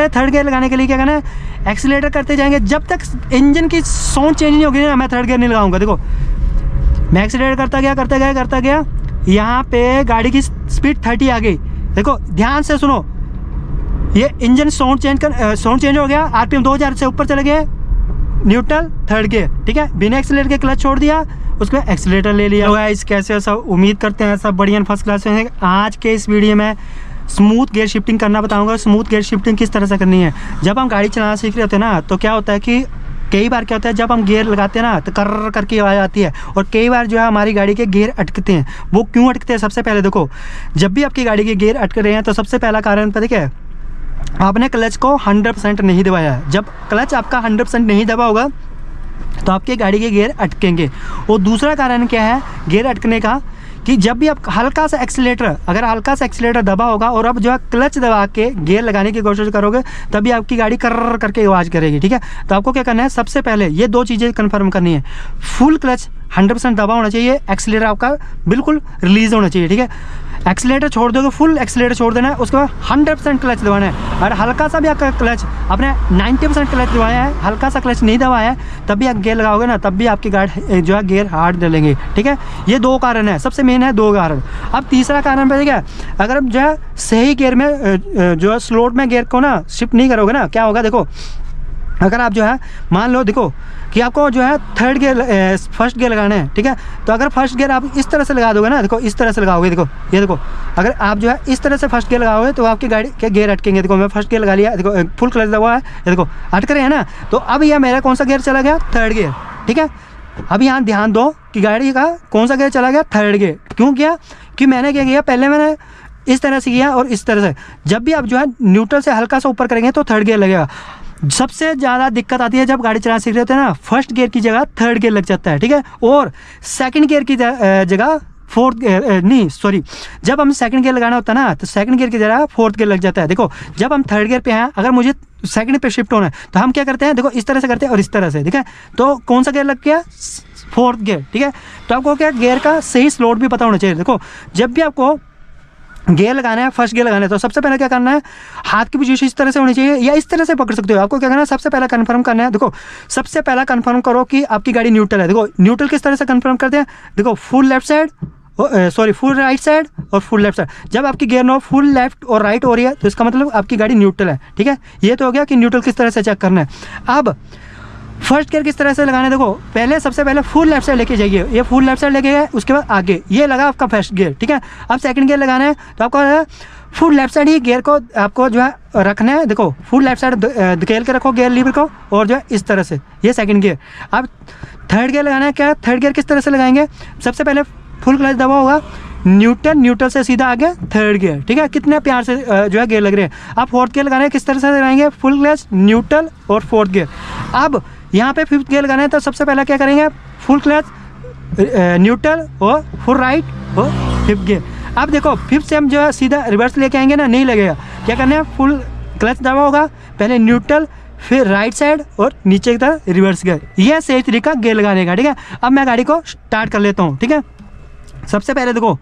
पहले third gear लगाने के लिए क्या करना है, एक्सीलेटर करते जाएंगे जब तक इंजन की साउंड चेंज नहीं होगी ना, मैं थर्ड गियर नहीं लगाऊंगा। देखो मैं एक्सीलेटर करता गया, यहाँ पे गाड़ी की स्पीड 30 आ गई। देखो ध्यान से सुनो, ये इंजन साउंड चेंज हो गया, आरपीएम 2000 से ऊपर चले गए, न्यूट्रल थर्ड गियर, ठीक है। बिना एक्सीलेटर के क्लच छोड़ दिया, उसके बाद एक्सीलेटर ले लिया। गाइस कैसे सब उम्मीद करते हैं सब बढ़िया फर्स्ट क्लास में। आज के इस वीडियो में स्मूथ गियर शिफ्टिंग करना बताऊंगा। स्मूथ गियर शिफ्टिंग किस तरह से करनी है। जब हम गाड़ी चलाना सीख रहे होते हैं ना, तो क्या होता है कि कई बार क्या होता है, जब हम गियर लगाते हैं ना तो कर करके आवाज़ आती है, और कई बार जो है हमारी गाड़ी के गियर अटकते हैं। वो क्यों अटकते हैं, सबसे पहले देखो, जब भी आपकी गाड़ी के गियर अटक रहे हैं तो सबसे पहला कारण पता क्या है, आपने क्लच को 100% नहीं दबाया है। जब क्लच आपका 100% नहीं दबा होगा तो आपके गाड़ी के गियर अटकेंगे। और दूसरा कारण क्या है गियर अटकने का, कि जब भी आप हल्का सा एक्सीलेटर दबा होगा और अब जो है क्लच दबा के गियर लगाने की कोशिश करोगे, तभी आपकी गाड़ी कर करके आवाज़ करेगी, ठीक है। तो आपको क्या करना है, सबसे पहले ये दो चीज़ें कंफर्म करनी है। फुल क्लच 100% दबा होना चाहिए, एक्सीलेटर आपका बिल्कुल रिलीज होना चाहिए, ठीक है। एक्सीलेटर छोड़ दोगे, फुल एक्सीलेटर छोड़ देना है, उसके बाद 100% क्लच दबाना है। और हल्का सा भी आपका क्लच, आपने 90% क्लच दबाया है, हल्का सा क्लच नहीं दबाया है, तब भी आप गियर लगाओगे ना, तब भी आपकी गाड़ी जो है गियर हार्ड डलेंगे, ठीक है। ये दो कारण है, सबसे मेन है दो कारण। अब तीसरा कारण पता क्या, अगर आप जो है सही गियर में जो है स्लोट में गियर को ना शिफ्ट नहीं करोगे ना, क्या होगा देखो, अगर आप जो है मान लो देखो कि आपको जो है थर्ड गियर फर्स्ट गियर लगाना है, ठीक है। तो अगर फर्स्ट गियर आप इस तरह से लगा दोगे ना, देखो इस तरह से लगाओगे, देखो ये देखो, अगर आप जो है इस तरह से फर्स्ट गियर लगाओगे तो आपकी गाड़ी के गियर अटकेंगे। देखो मैं फर्स्ट गियर लगा लिया, देखो फुल क्लच दबा है, ये देखो अटक रहे हैं ना। तो अब यह मेरा कौन सा गियर चला गया, थर्ड गियर, ठीक है। अब यहाँ ध्यान दो कि गाड़ी का कौन सा गियर चला गया, थर्ड गियर। क्यों किया, कि मैंने क्या किया, पहले मैंने इस तरह से किया और इस तरह से। जब भी आप जो है न्यूट्रल से हल्का सा ऊपर करेंगे तो थर्ड गियर लगेगा। सबसे ज़्यादा दिक्कत आती है जब गाड़ी चलाना सीख रहे होते हैं ना, फर्स्ट गियर की जगह थर्ड गियर लग जाता है, ठीक है। और सेकंड गियर की जगह फोर्थ गियर नहीं सॉरी, जब हम सेकंड गियर लगाना होता है ना, तो सेकंड गियर की जगह फोर्थ गियर लग जाता है। देखो जब हम थर्ड गियर पे हैं, अगर मुझे सेकंड पे शिफ्ट होना है तो हम क्या करते हैं, देखो इस तरह से करते हैं और इस तरह से, ठीक है। तो कौन सा गियर लग गया, फोर्थ गियर, ठीक है। तो आपको क्या गियर का सही स्लॉट भी पता होना चाहिए। देखो जब भी आपको गियर लगाना है, फर्स्ट गियर लगाना है, तो सबसे पहले क्या करना है, हाथ की पोजीशन इस तरह से होनी चाहिए या इस तरह से पकड़ सकते हो। आपको क्या करना है, सबसे पहले कंफर्म करना है। देखो सबसे पहला कंफर्म करो कि आपकी गाड़ी न्यूट्रल है। देखो न्यूट्रल किस तरह से कंफर्म करते हैं, देखो full left side full right side और फुल लेफ्ट साइड। जब आपकी गियर नो फुल लेफ्ट और राइट हो रही है तो इसका मतलब आपकी गाड़ी न्यूट्रल है, ठीक है। ये तो हो गया कि न्यूट्रल किस तरह से चेक करना है। अब फर्स्ट गियर किस तरह से लगाना है, देखो पहले सबसे पहले फुल लेफ्ट साइड लेके जाइए, ये फुल लेफ्ट साइड लेके गए, उसके बाद आगे ये लगा आपका फर्स्ट गियर, ठीक है। अब सेकंड गियर लगाना है तो आपको फुल लेफ्ट साइड ही गियर को आपको जो है रखना है। देखो फुल लेफ्ट साइड धकेल के रखो गियर लीवर को, और जो है इस तरह से, ये सेकंड गियर। अब थर्ड गियर लगाना है, क्या थर्ड गियर किस तरह से लगाएंगे, सबसे पहले फुल क्लच दबा होगा, न्यूट्रल से सीधा आगे थर्ड गियर, ठीक है। कितने प्यार से जो है गियर लग रहे हैं। अब फोर्थ गियर लगाना है, किस तरह से लगाएंगे, फुल क्लच न्यूट्रल और फोर्थ गियर। अब यहाँ पे फिफ्थ गियर लगाना है तो सबसे पहले क्या करेंगे, फुल क्लच न्यूट्रल और फुल राइट और फिफ्थ गियर। अब देखो फिफ्थ से हम जो है सीधा रिवर्स लेके आएंगे ना, नहीं लगेगा। क्या करना है, फुल क्लच दबा होगा, पहले न्यूट्रल फिर राइट साइड और नीचे की तरफ रिवर्स गियर। यह सही तरीका गियर लगाने का, ठीक है। अब मैं गाड़ी को स्टार्ट कर लेता हूँ, ठीक है। सबसे पहले देखो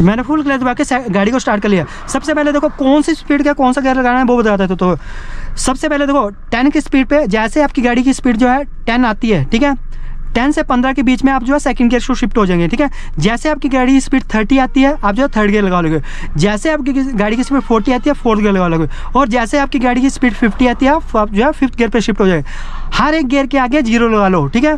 मैंने फुल क्लच दबा के गाड़ी को स्टार्ट कर लिया। सबसे पहले देखो कौन सी स्पीड का कौन सा गियर लगाना है वो बताता है। तो सबसे पहले देखो 10 की स्पीड पे, जैसे आपकी गाड़ी की स्पीड जो है 10 आती है, ठीक है, 10 से 15 के बीच में आप जो है सेकंड गियर को शिफ्ट हो जाएंगे, ठीक है। जैसे आपकी गाड़ी की स्पीड 30 आती है, आप जो है थर्ड गियर लगा लोगे। जैसे आपकी गाड़ी की स्पीड 40 आती है, फोर्थ गियर लगा लोगे। और जैसे आपकी गाड़ी की स्पीड 50 आती है, आप जो है फिफ्थ गियर पे शिफ्ट हो जाएगा। हर एक गियर के आगे 0 लगा लो, ठीक है।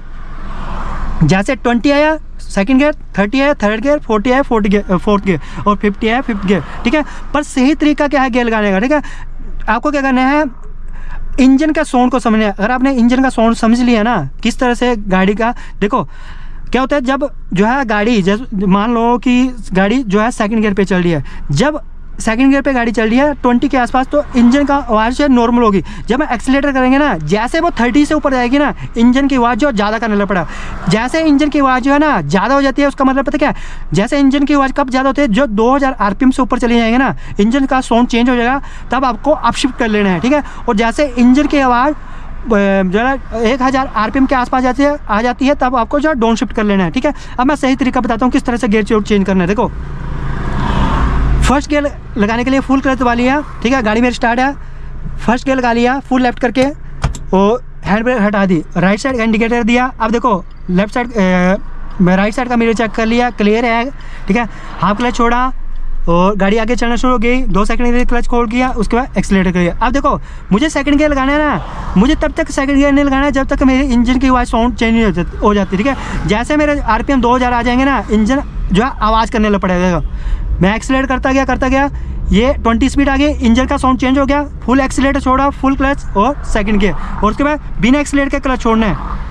जैसे 20 आया सेकंड गियर, 30 आया थर्ड गियर, 40 आया फोर्थ गियर और 50 आया फिफ्थ गियर, ठीक है। पर सही तरीका क्या है गियर लगाने का, ठीक है। आपको क्या करना है, इंजन का साउंड को समझना है। अगर आपने इंजन का साउंड समझ लिया ना, किस तरह से गाड़ी का, देखो क्या होता है जब जो है गाड़ी, जब मान लो कि गाड़ी जो है सेकंड गियर पे चल रही है, जब सेकंड गियर पे गाड़ी चल रही है 20 के आसपास, तो इंजन का आवाज़ जो है नॉर्मल होगी। जब हम एक्सीलेटर करेंगे ना, जैसे वो 30 से ऊपर जाएगी ना, इंजन की आवाज़ जो ज़्यादा करने लग पड़ा। जैसे इंजन की आवाज़ जो है ना ज़्यादा हो जाती है, उसका मतलब पता क्या है, जैसे इंजन की आवाज़ कब ज़्यादा होती है, जो 2000 आरपीएम से ऊपर चले जाएंगे ना, इंजन का साउंड चेंज हो जाएगा, तब आपको अपशिफ्ट कर लेना है, ठीक है। और जैसे इंजन की आवाज़ जो है 1000 आरपीएम के आसपास आ जाती है, तब आपको जो है डाउन शिफ्ट कर लेना है, ठीक है। अब मैं सही तरीका बताता हूँ किस तरह से गियर चेंज करना है। देखो फर्स्ट गियर लगाने के लिए फुल क्लच दबा लिया, ठीक है, गाड़ी मेरी स्टार्ट है। फर्स्ट गियर लगा लिया फुल लेफ्ट करके, और हैंड ब्रेक हटा दी, राइट साइड का इंडिकेटर दिया। अब देखो लेफ्ट साइड मैं राइट साइड का मिरर चेक कर लिया, क्लियर है, ठीक है। हाफ क्लच छोड़ा और गाड़ी आगे चलना शुरू हो गई, 2 सेकंड के लिए क्लच खोल किया, उसके बाद एक्सीलरेटर किया। अब देखो मुझे सेकंड गियर लगाना है ना, मुझे तब तक सेकंड गियर नहीं लगाना है जब तक मेरे इंजन की आवाज़ साउंड चेंज नहीं हो जाती, ठीक है। जैसे मेरे RPM 2000 आ जाएंगे ना, इंजन जो है आवाज़ करने लग पड़ेगा। मैं एक्सीलरेट करता गया, ये 20 स्पीड आ गई, इंजन का साउंड चेंज हो गया, फुल एक्सीलरेटर छोड़ा, फुल क्लच और सेकंड गियर, और उसके बाद बिना एक्सीलरेटर के क्लच छोड़ना है।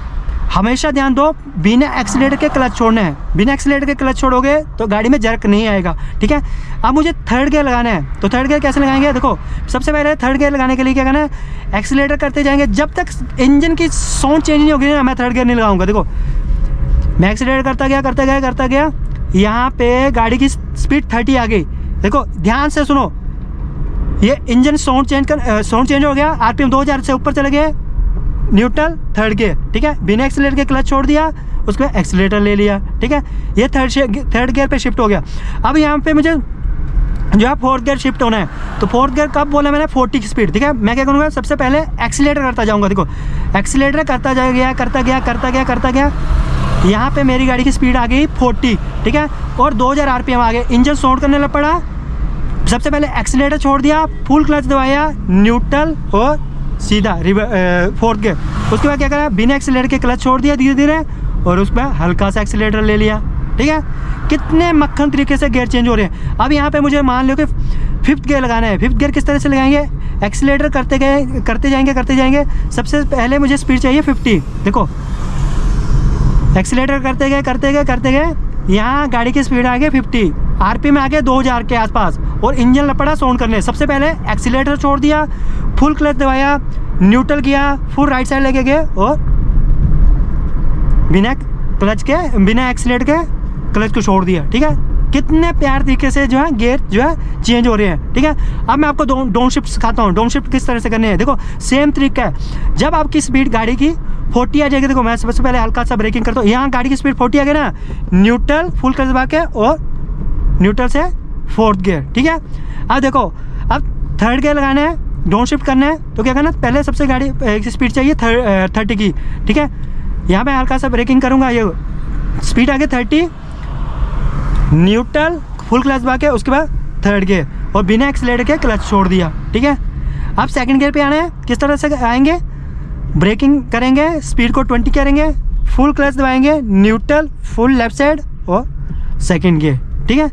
हमेशा ध्यान दो, बिना एक्सीलरेटर के क्लच छोड़ना है। बिना एक्सीलरेटर के क्लच छोड़ोगे तो गाड़ी में जर्क नहीं आएगा, ठीक है। अब मुझे थर्ड गियर लगाना है, तो थर्ड गियर कैसे लगाएंगे? देखो सबसे पहले थर्ड गियर लगाने के लिए क्या करना है, एक्सीलरेटर करते जाएंगे जब तक इंजन की साउंड चेंज नहीं होगी ना, मैं थर्ड गियर नहीं लगाऊंगा। देखो मैं एक्सीलरेटर करता गया, यहाँ पे गाड़ी की स्पीड 30 आ गई। देखो ध्यान से सुनो, ये इंजन साउंड चेंज हो गया, RPM 2000 से ऊपर चले गए, न्यूट्रल थर्ड गियर, ठीक है। बिना एक्सीलरेटर के क्लच छोड़ दिया, उसके बाद एक्सीलरेटर ले लिया, ठीक है। ये थर्ड गियर पे शिफ्ट हो गया। अब यहाँ पे मुझे जो है फोर्थ गियर शिफ्ट होना है, तो फोर्थ गियर कब बोला मैंने? 40 की स्पीड, ठीक है। मैं क्या करूँगा, सबसे पहले एक्सीलरेटर करता जाऊँगा। देखो एक्सीलरेटर करता गया, यहाँ पे मेरी गाड़ी की स्पीड आ गई 40, ठीक है, और 2000 RPM आ गए, इंजन साउंड करने लग पड़ा। सबसे पहले एक्सीलरेटर छोड़ दिया, फुल क्लच दबाया, न्यूट्रल और सीधा फोर्थ गियर। उसके बाद क्या करा, बिना एक्सीलरेटर के क्लच छोड़ दिया धीरे धीरे, और उस पर हल्का सा एक्सीलरेटर ले लिया, ठीक है। कितने मक्खन तरीके से गियर चेंज हो रहे हैं। अब यहाँ पे मुझे मान लो कि फिफ्थ गियर लगाना है। फिफ्थ गियर किस तरह से लगाएंगे, एक्सीलरेटर करते जाएंगे। सबसे पहले मुझे स्पीड चाहिए 50। देखो एक्सीलरेटर करते गए, यहाँ गाड़ी की स्पीड आ गई 50, RPM आ गए 2000 के आसपास, और इंजन लपड़ा साउंड करने। सबसे पहले एक्सीलरेटर छोड़ दिया, फुल क्लच दबाया, न्यूट्रल किया, फुल राइट साइड लेके गए, और बिना एक्सीलरेटर के क्लच को छोड़ दिया, ठीक है। कितने प्यार तरीके से जो है गियर जो है चेंज हो रहे हैं, ठीक है। अब मैं आपको डाउन शिफ्ट सिखाता हूँ, डाउन शिफ्ट किस तरह से करनी है। देखो सेम तरीका है, जब आपकी स्पीड गाड़ी की 40 आ जाएगी, देखो मैं सबसे पहले हल्का सा ब्रेकिंग करता हूँ, यहाँ गाड़ी की स्पीड 40 आ गई ना, न्यूट्रल फुल क्लच दबा के, और न्यूट्रल से फोर्थ गियर, ठीक है। अब देखो अब थर्ड गियर लगाना है, डाउन शिफ्ट करना है, तो क्या करना है, पहले सबसे गाड़ी स्पीड चाहिए 30 की, ठीक है। यहाँ पे हल्का सा ब्रेकिंग करूँगा, ये स्पीड आ गई 30, न्यूट्रल फुल क्लच दबा के, उसके बाद थर्ड गियर, और बिना एक्सीलरेटर के क्लच छोड़ दिया, ठीक है। अब सेकंड गियर पे आना है, किस तरह से आएंगे, ब्रेकिंग करेंगे, स्पीड को 20 करेंगे, फुल क्लच दबाएंगे, न्यूट्रल फुल लेफ्ट साइड और सेकंड गियर, ठीक है।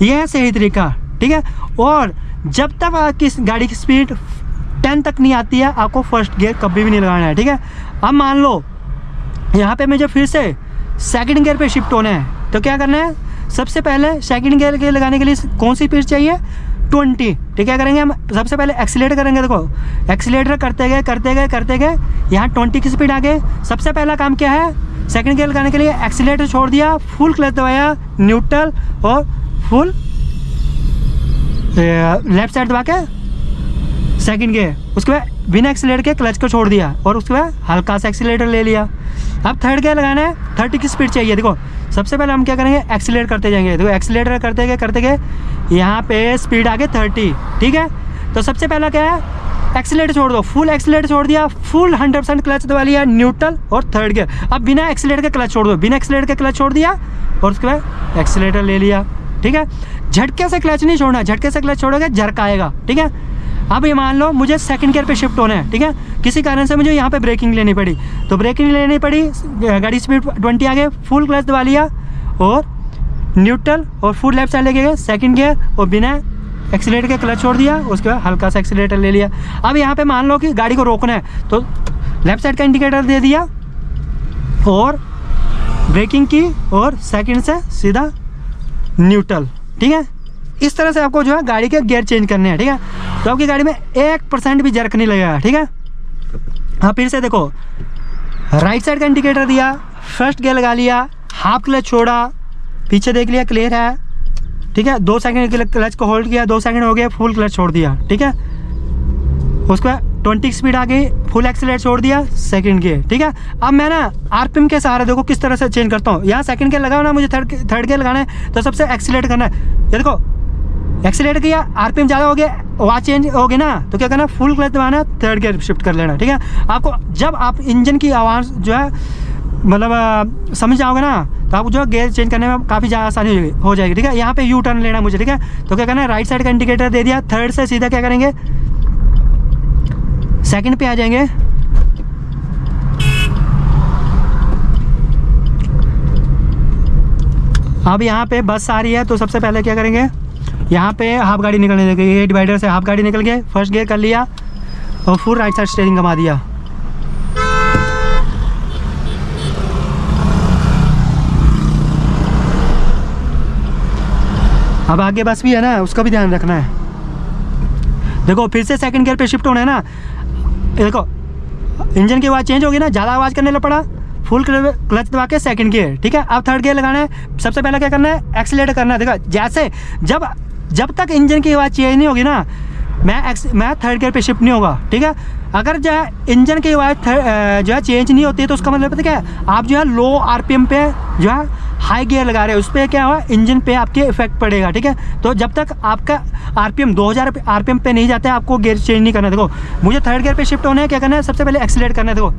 यह है सही तरीका, ठीक है। और जब तक आपकी गाड़ी की स्पीड 10 तक नहीं आती है, आपको फर्स्ट गियर कभी भी नहीं लगाना है, ठीक है। अब मान लो यहाँ पे मुझे फिर से सेकंड गियर पे शिफ्ट होना है, तो क्या करना है, सबसे पहले सेकंड गियर के लगाने के लिए कौन सी स्पीड चाहिए, 20, ठीक है। करेंगे हम सबसे पहले एक्सीलरेटर करेंगे। देखो एक्सीलरेटर करते गए, यहाँ 20 की स्पीड आ गई। सबसे पहला काम क्या है, सेकंड गियर लगाने के लिए एक्सीलरेटर छोड़ दिया, फुल क्लच दबाया, न्यूट्रल और फुल लेफ्ट साइड दबा के सेकंड गियर, उसके बाद बिना एक्सीलरेटर के क्लच को छोड़ दिया, और उसके बाद हल्का सा एक्सीलरेटर ले लिया। अब थर्ड गियर लगाना है, 30 की स्पीड चाहिए। देखो सबसे पहले हम क्या करेंगे, एक्सीलरेट करते जाएंगे। देखो एक्सीलरेटर करते गए, यहाँ पे स्पीड आ गई 30, ठीक है। तो सबसे पहला क्या है, एक्सीलरेटर छोड़ दो, फुल एक्सीलरेटर छोड़ दिया, फुल 100% क्लच दबा लिया, न्यूट्रल और थर्ड गियर। अब बिना एक्सीलरेटर के क्लच छोड़ दो, बिना एक्सीलरेटर के क्लच छोड़ दिया, और उसके बाद एक्सीलरेटर ले लिया, ठीक है। झटके से क्लच नहीं छोड़ना, झटके से क्लच छोड़ोगे झटक आएगा, ठीक है। अब ये मान लो मुझे सेकंड गियर पे शिफ्ट होना है, ठीक है। किसी कारण से मुझे यहाँ पे ब्रेकिंग लेनी पड़ी, तो ब्रेकिंग लेनी पड़ी, गाड़ी स्पीड 20 आ गए, फुल क्लच दबा लिया, और न्यूट्रल और फुल लेफ्ट साइड लेके गए सेकंड गियर, और बिना एक्सीलरेटर के क्लच छोड़ दिया, उसके बाद हल्का सा एक्सीलरेटर ले लिया। अब यहाँ पे मान लो कि गाड़ी को रोकना है, तो लेफ्ट साइड का इंडिकेटर दे दिया, और ब्रेकिंग की, और सेकंड से सीधा न्यूट्रल, ठीक है। इस तरह से आपको जो है गाड़ी के गियर चेंज करने हैं, ठीक है। तो आपकी गाड़ी में 1% भी जर्क नहीं लगेगा, ठीक है। हाँ फिर से देखो, राइट साइड का इंडिकेटर दिया, फर्स्ट गियर लगा लिया, हाफ क्लच छोड़ा, पीछे देख लिया क्लियर है, ठीक है। 2 सेकंड के लिए क्लच को होल्ड किया, 2 सेकंड हो गए, फुल क्लच छोड़ दिया, ठीक है। उसके बाद 20 स्पीड आ गई, फुल एक्सीलरेटर छोड़ दिया, सेकंड गियर, ठीक है। अब मैं ना RPM के सहारे देखो किस तरह से चेंज करता हूँ। यहाँ सेकंड गियर लगाओ ना, मुझे थर्ड गियर लगाना है, तो सबसे एक्सीलरेट करना है। ये देखो एक्सीलरेट किया, RPM ज़्यादा हो गया, आवाज़ चेंज होगी ना तो क्या करना, फुल क्लच दबाना, थर्ड गियर शिफ्ट कर लेना, ठीक है। आपको जब आप इंजन की आवाज़ जो है मतलब समझ जाओगे ना तो आपको जो है गियर चेंज करने में काफ़ी ज़्यादा आसानी हो जाएगी, ठीक है। यहाँ पे यू टर्न लेना है मुझे, ठीक है। तो क्या करना है, राइट साइड का इंडिकेटर दे दिया, थर्ड से सीधा क्या करेंगे, सेकंड पे आ जाएंगे। अब यहाँ पे बस आ रही है तो सबसे पहले क्या करेंगे, यहाँ पे हाफ गाड़ी निकलने देंगे, ये डिवाइडर से हाफ गाड़ी निकल गए, फर्स्ट गियर कर लिया और फुल राइट साइड स्टीयरिंग घुमा दिया। अब आगे बस भी है ना, उसका भी ध्यान रखना है। देखो फिर से सेकंड गियर पे शिफ्ट होना है ना, देखो इंजन की आवाज़ चेंज होगी ना, ज़्यादा आवाज़ करने लग पड़ा, फुल क्लच दबा के सेकंड गियर, ठीक है। अब थर्ड गियर लगाना है, सबसे पहले क्या करना है, एक्सीलेटर करना है। देखो जैसे जब तक इंजन की आवाज़ चेंज नहीं होगी ना, मैं थर्ड गियर पे शिफ्ट नहीं होगा, ठीक है। अगर जो है इंजन की आवाज़ जो है चेंज नहीं होती है तो उसका मतलब पता क्या है, आप जो है लो आरपीएम पे जो है हाई गियर लगा रहे हो, उस पर क्या हुआ, इंजन पे आपके इफेक्ट पड़ेगा, ठीक है। तो जब तक आपका आरपीएम 2000 आरपीएम पे नहीं जाता है, आपको गियर चेंज नहीं करना। देखो मुझे थर्ड गियर पे शिफ्ट होना है, क्या करना है, सबसे पहले एक्सीलेट करना है। देखो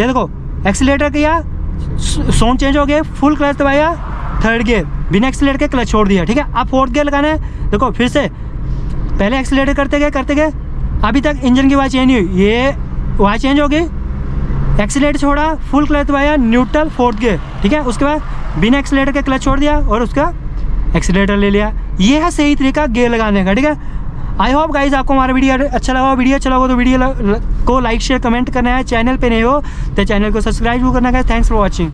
ये देखो एक्सीलेटर किया, साउंड चेंज हो गया, फुल क्लच दबाया, थर्ड गियर बिना एक्सीलेटर के क्लच छोड़ दिया, ठीक है। अब फोर्थ गियर लगाना है। देखो फिर से पहले एक्सीलेटर करते गए, अभी तक इंजन की आवाज़ चेंज नहीं हुई, ये आवाज़ चेंज हो गई, एक्सीलेटर छोड़ा, फुल क्लच दबाया, न्यूट्रल, फोर्थ गियर, ठीक है। उसके बाद बिना एक्सीलेटर के क्लच छोड़ दिया और उसका एक्सीलेटर ले लिया। ये है सही तरीका गियर लगाने का, ठीक है। आई होप गाइज आपको हमारा वीडियो अच्छा लगा हो। वीडियो अच्छा लगा तो वीडियो को लाइक शेयर कमेंट करना है। चैनल पे नहीं हो तो चैनल को सब्सक्राइब भी करना है। Thanks for watching.